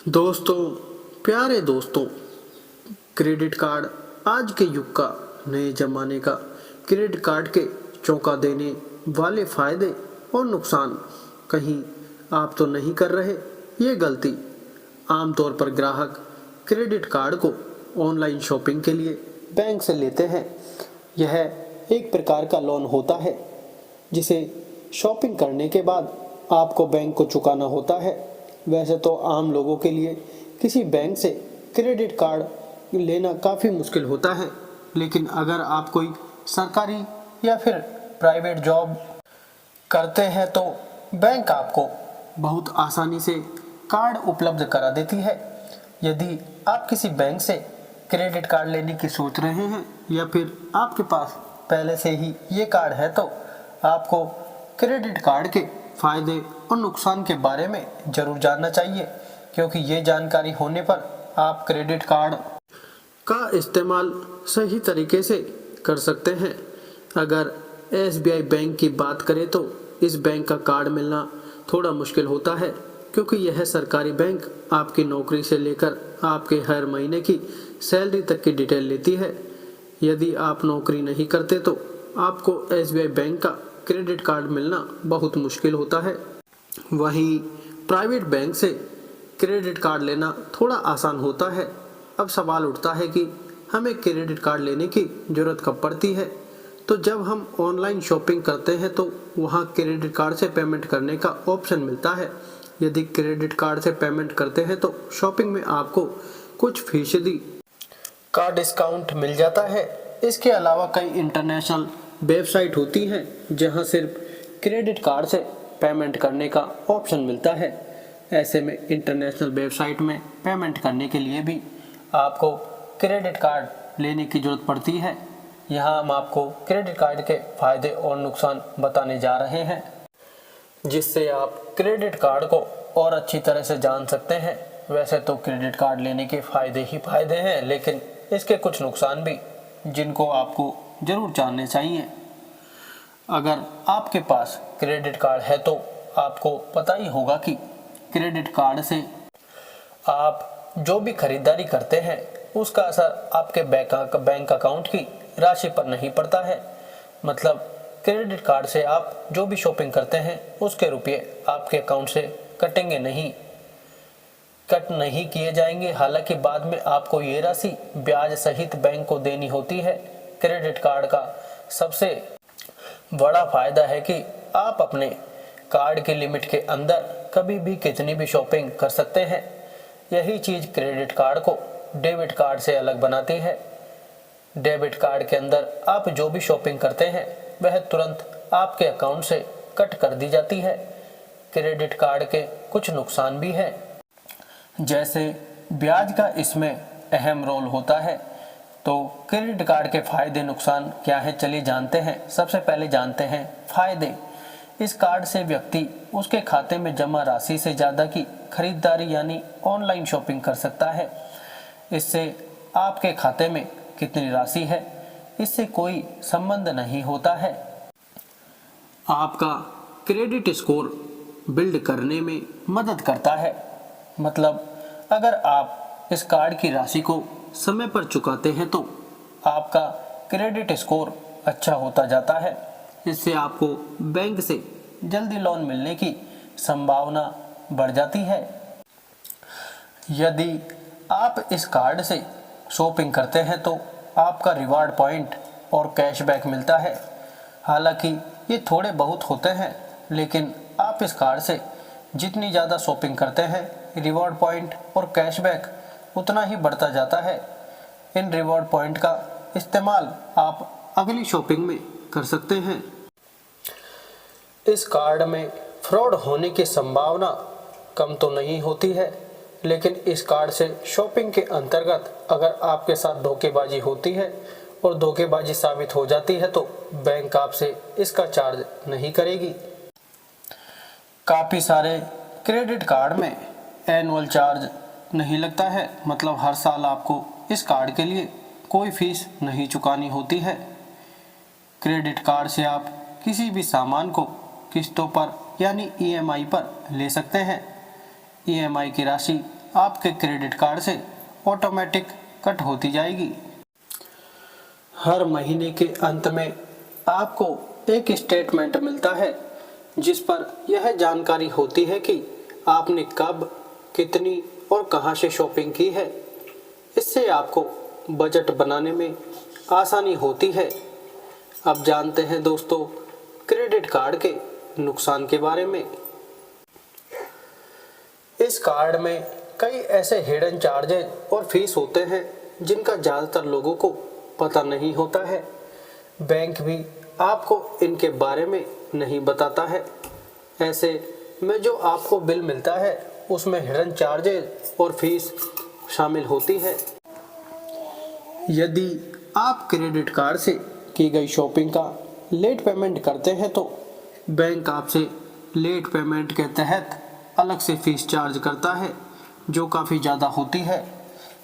दोस्तों, प्यारे दोस्तों, क्रेडिट कार्ड आज के युग का, नए जमाने का। क्रेडिट कार्ड के चौंका देने वाले फायदे और नुकसान कहीं आप तो नहीं कर रहे ये गलती। आमतौर पर ग्राहक क्रेडिट कार्ड को ऑनलाइन शॉपिंग के लिए बैंक से लेते हैं। यह एक प्रकार का लोन होता है जिसे शॉपिंग करने के बाद आपको बैंक को चुकाना होता है। वैसे तो आम लोगों के लिए किसी बैंक से क्रेडिट कार्ड लेना काफ़ी मुश्किल होता है, लेकिन अगर आप कोई सरकारी या फिर प्राइवेट जॉब करते हैं तो बैंक आपको बहुत आसानी से कार्ड उपलब्ध करा देती है। यदि आप किसी बैंक से क्रेडिट कार्ड लेने की सोच रहे हैं या फिर आपके पास पहले से ही ये कार्ड है तो आपको क्रेडिट कार्ड के फायदे और नुकसान के बारे में जरूर जानना चाहिए, क्योंकि ये जानकारी होने पर आप क्रेडिट कार्ड का इस्तेमाल सही तरीके से कर सकते हैं। अगर एसबीआई बैंक की बात करें तो इस बैंक का कार्ड मिलना थोड़ा मुश्किल होता है, क्योंकि यह सरकारी बैंक आपकी नौकरी से लेकर आपके हर महीने की सैलरी तक की डिटेल लेती है। यदि आप नौकरी नहीं करते तो आपको एसबीआई बैंक का क्रेडिट कार्ड मिलना बहुत मुश्किल होता है। वहीं प्राइवेट बैंक से क्रेडिट कार्ड लेना थोड़ा आसान होता है। अब सवाल उठता है कि हमें क्रेडिट कार्ड लेने की ज़रूरत कब पड़ती है। तो जब हम ऑनलाइन शॉपिंग करते हैं तो वहाँ क्रेडिट कार्ड से पेमेंट करने का ऑप्शन मिलता है। यदि क्रेडिट कार्ड से पेमेंट करते हैं तो शॉपिंग में आपको कुछ फीसदी का डिस्काउंट मिल जाता है। इसके अलावा कई इंटरनेशनल वेबसाइट होती हैं जहां सिर्फ क्रेडिट कार्ड से पेमेंट करने का ऑप्शन मिलता है। ऐसे में इंटरनेशनल वेबसाइट में पेमेंट करने के लिए भी आपको क्रेडिट कार्ड लेने की ज़रूरत पड़ती है। यहाँ हम आपको क्रेडिट कार्ड के फायदे और नुकसान बताने जा रहे हैं, जिससे आप क्रेडिट कार्ड को और अच्छी तरह से जान सकते हैं। वैसे तो क्रेडिट कार्ड लेने के फायदे ही फायदे हैं, लेकिन इसके कुछ नुकसान भी जिनको आपको जरूर जानने चाहिए। अगर आपके पास क्रेडिट कार्ड है तो आपको पता ही होगा कि क्रेडिट कार्ड से आप जो भी खरीदारी करते हैं उसका असर आपके बैंक अकाउंट की राशि पर नहीं पड़ता है। मतलब क्रेडिट कार्ड से आप जो भी शॉपिंग करते हैं उसके रुपये आपके अकाउंट से कट नहीं किए जाएंगे। हालांकि बाद में आपको ये राशि ब्याज सहित बैंक को देनी होती है। क्रेडिट कार्ड का सबसे बड़ा फायदा है कि आप अपने कार्ड की लिमिट के अंदर कभी भी कितनी भी शॉपिंग कर सकते हैं। यही चीज़ क्रेडिट कार्ड को डेबिट कार्ड से अलग बनाती है। डेबिट कार्ड के अंदर आप जो भी शॉपिंग करते हैं वह तुरंत आपके अकाउंट से कट कर दी जाती है। क्रेडिट कार्ड के कुछ नुकसान भी हैं, जैसे ब्याज का इसमें अहम रोल होता है। तो क्रेडिट कार्ड के फायदे नुकसान क्या है, चलिए जानते हैं। सबसे पहले जानते हैं फायदे। इस कार्ड से व्यक्ति उसके खाते में जमा राशि से ज़्यादा की खरीदारी यानी ऑनलाइन शॉपिंग कर सकता है। इससे आपके खाते में कितनी राशि है इससे कोई संबंध नहीं होता है। आपका क्रेडिट स्कोर बिल्ड करने में मदद करता है। मतलब अगर आप इस कार्ड की राशि को समय पर चुकाते हैं तो आपका क्रेडिट स्कोर अच्छा होता जाता है। इससे आपको बैंक से जल्दी लोन मिलने की संभावना बढ़ जाती है। यदि आप इस कार्ड से शॉपिंग करते हैं तो आपका रिवार्ड पॉइंट और कैशबैक मिलता है। हालांकि ये थोड़े बहुत होते हैं, लेकिन आप इस कार्ड से जितनी ज़्यादा शॉपिंग करते हैं रिवॉर्ड पॉइंट और कैशबैक उतना ही बढ़ता जाता है। इन रिवॉर्ड पॉइंट का इस्तेमाल आप अगली शॉपिंग में कर सकते हैं। इस कार्ड में फ्रॉड होने की संभावना कम तो नहीं होती है, लेकिन इस कार्ड से शॉपिंग के अंतर्गत अगर आपके साथ धोखेबाजी होती है और धोखेबाजी साबित हो जाती है तो बैंक आपसे इसका चार्ज नहीं करेगी। काफ़ी सारे क्रेडिट कार्ड में एनुअल चार्ज नहीं लगता है, मतलब हर साल आपको इस कार्ड के लिए कोई फीस नहीं चुकानी होती है। क्रेडिट कार्ड से आप किसी भी सामान को किस्तों पर यानी ईएमआई पर ले सकते हैं। ईएमआई की राशि आपके क्रेडिट कार्ड से ऑटोमेटिक कट होती जाएगी। हर महीने के अंत में आपको एक स्टेटमेंट मिलता है जिस पर यह जानकारी होती है कि आपने कब, कितनी और कहां से शॉपिंग की है। इससे आपको बजट बनाने में आसानी होती है। अब जानते हैं दोस्तों क्रेडिट कार्ड के नुकसान के बारे में। इस कार्ड में कई ऐसे हिडन चार्जेस और फीस होते हैं जिनका ज़्यादातर लोगों को पता नहीं होता है। बैंक भी आपको इनके बारे में नहीं बताता है। ऐसे में जो आपको बिल मिलता है उसमें हिडन चार्जेस और फीस शामिल होती है। यदि आप क्रेडिट कार्ड से की गई शॉपिंग का लेट पेमेंट करते हैं तो बैंक आपसे लेट पेमेंट के तहत अलग से फीस चार्ज करता है जो काफ़ी ज़्यादा होती है।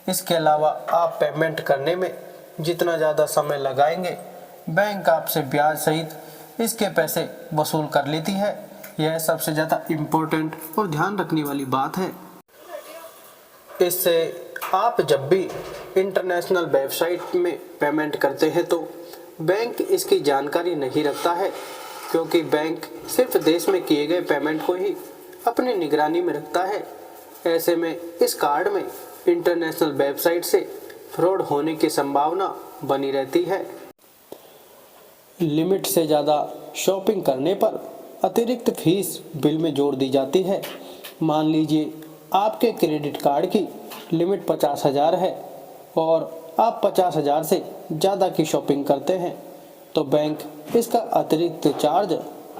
इसके अलावा आप पेमेंट करने में जितना ज़्यादा समय लगाएंगे बैंक आपसे ब्याज सहित इसके पैसे वसूल कर लेती है। यह सबसे ज़्यादा इम्पोर्टेंट और ध्यान रखने वाली बात है। इससे आप जब भी इंटरनेशनल वेबसाइट में पेमेंट करते हैं तो बैंक इसकी जानकारी नहीं रखता है, क्योंकि बैंक सिर्फ देश में किए गए पेमेंट को ही अपनी निगरानी में रखता है। ऐसे में इस कार्ड में इंटरनेशनल वेबसाइट से फ्रॉड होने की संभावना बनी रहती है। लिमिट से ज़्यादा शॉपिंग करने पर अतिरिक्त फीस बिल में जोड़ दी जाती है। मान लीजिए आपके क्रेडिट कार्ड की लिमिट 50,000 है और आप 50,000 से ज़्यादा की शॉपिंग करते हैं तो बैंक इसका अतिरिक्त चार्ज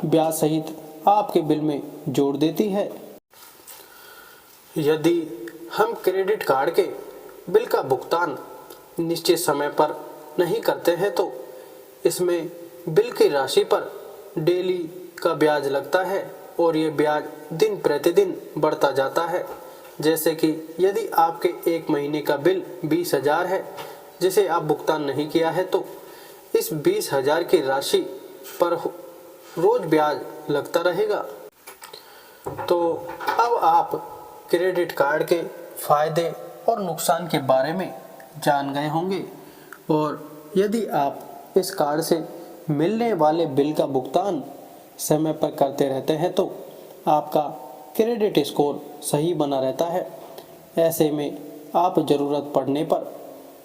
ब्याज सहित आपके बिल में जोड़ देती है। यदि हम क्रेडिट कार्ड के बिल का भुगतान निश्चित समय पर नहीं करते हैं तो इसमें बिल की राशि पर डेली का ब्याज लगता है और ये ब्याज दिन प्रतिदिन बढ़ता जाता है। जैसे कि यदि आपके एक महीने का बिल 20,000 है जिसे आप भुगतान नहीं किया है तो इस 20,000 की राशि पर रोज ब्याज लगता रहेगा। तो अब आप क्रेडिट कार्ड के फायदे और नुकसान के बारे में जान गए होंगे, और यदि आप इस कार्ड से मिलने वाले बिल का भुगतान समय पर करते रहते हैं तो आपका क्रेडिट स्कोर सही बना रहता है। ऐसे में आप ज़रूरत पड़ने पर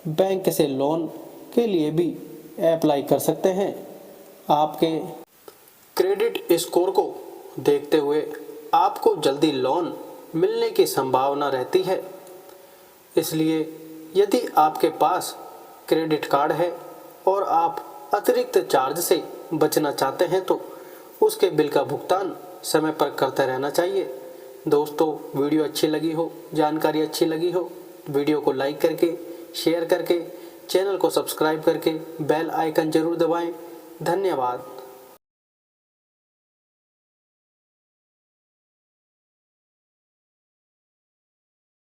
बैंक से लोन के लिए भी अप्लाई कर सकते हैं। आपके क्रेडिट स्कोर को देखते हुए आपको जल्दी लोन मिलने की संभावना रहती है। इसलिए यदि आपके पास क्रेडिट कार्ड है और आप अतिरिक्त चार्ज से बचना चाहते हैं तो उसके बिल का भुगतान समय पर करते रहना चाहिए। दोस्तों वीडियो अच्छी लगी हो, जानकारी अच्छी लगी हो, वीडियो को लाइक करके, शेयर करके, चैनल को सब्सक्राइब करके बेल आइकन जरूर दबाएं। धन्यवाद।